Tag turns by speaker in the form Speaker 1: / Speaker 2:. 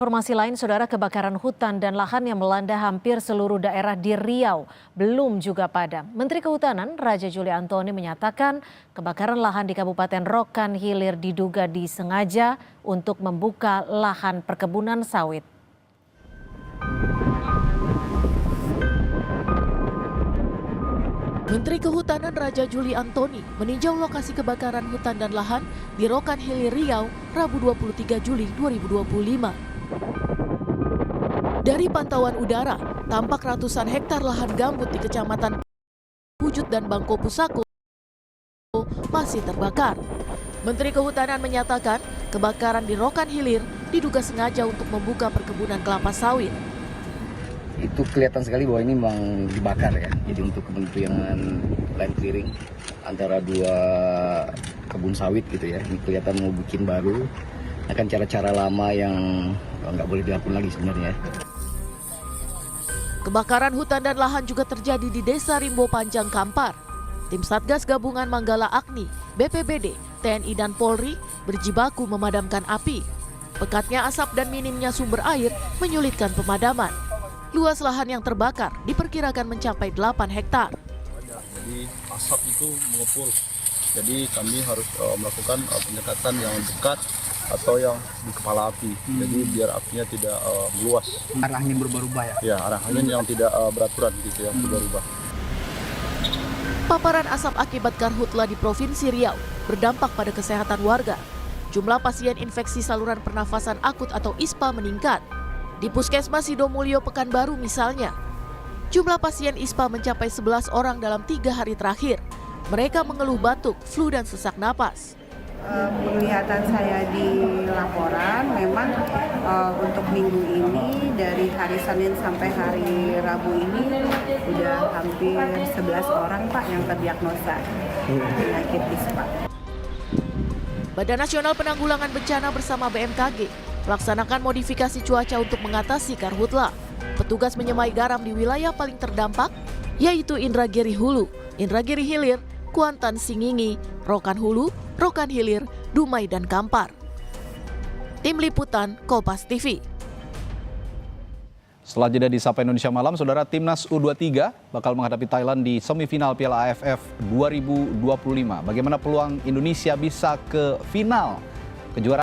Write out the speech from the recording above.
Speaker 1: Informasi lain, saudara, kebakaran hutan dan lahan yang melanda hampir seluruh daerah di Riau belum juga padam. Menteri Kehutanan Raja Juli Antoni menyatakan kebakaran lahan di Kabupaten Rokan Hilir diduga disengaja untuk membuka lahan perkebunan sawit.
Speaker 2: Menteri Kehutanan Raja Juli Antoni meninjau lokasi kebakaran hutan dan lahan di Rokan Hilir Riau, Rabu 23 Juli 2025. Dari pantauan udara, tampak ratusan hektar lahan gambut di Kecamatan Pujut dan Bangko Pusako masih terbakar. Menteri Kehutanan menyatakan kebakaran di Rokan Hilir diduga sengaja untuk membuka perkebunan kelapa sawit.
Speaker 3: Itu kelihatan sekali bahwa ini memang dibakar ya. Jadi untuk kepentingan land clearing antara dua kebun sawit gitu ya. Ini kelihatan mau bikin baru. Akan cara-cara lama yang nggak boleh dilakukan lagi sebenarnya.
Speaker 2: Kebakaran hutan dan lahan juga terjadi di Desa Rimbo Panjang Kampar. Tim Satgas Gabungan Manggala Agni, BPBD, TNI dan Polri berjibaku memadamkan api. Pekatnya asap dan minimnya sumber air menyulitkan pemadaman. Luas lahan yang terbakar diperkirakan mencapai 8 hektar.
Speaker 4: Jadi asap itu mengepul. Jadi kami harus melakukan pendekatan yang dekat atau yang di kepala api. Jadi biar apinya tidak meluas.
Speaker 3: Arah angin berubah-ubah ya?
Speaker 4: Ya, arah angin yang tidak beraturan gitu ya, berubah-ubah.
Speaker 2: Paparan asap akibat karhutla di Provinsi Riau berdampak pada kesehatan warga. Jumlah pasien infeksi saluran pernafasan akut atau ISPA meningkat. Di Puskesmas Sidomulyo Pekanbaru misalnya, jumlah pasien ISPA mencapai 11 orang dalam 3 hari terakhir. Mereka mengeluh batuk, flu dan sesak napas.
Speaker 5: Penglihatan saya di laporan memang untuk minggu ini dari hari Senin sampai hari Rabu ini udah hampir 11 orang Pak yang terdiagnosa penyakit ISPA.
Speaker 2: Badan Nasional Penanggulangan Bencana bersama BMKG melaksanakan modifikasi cuaca untuk mengatasi karhutla. Petugas menyemai garam di wilayah paling terdampak yaitu Indragiri Hulu, Indragiri Hilir, Kuantan Singingi, Rokan Hulu, Rokan Hilir, Dumai dan Kampar. Tim Liputan Kompas TV.
Speaker 6: Setelah jeda di Sapa Indonesia Malam, saudara, Timnas U23 bakal menghadapi Thailand di semifinal Piala AFF 2025. Bagaimana peluang Indonesia bisa ke final kejuaraan?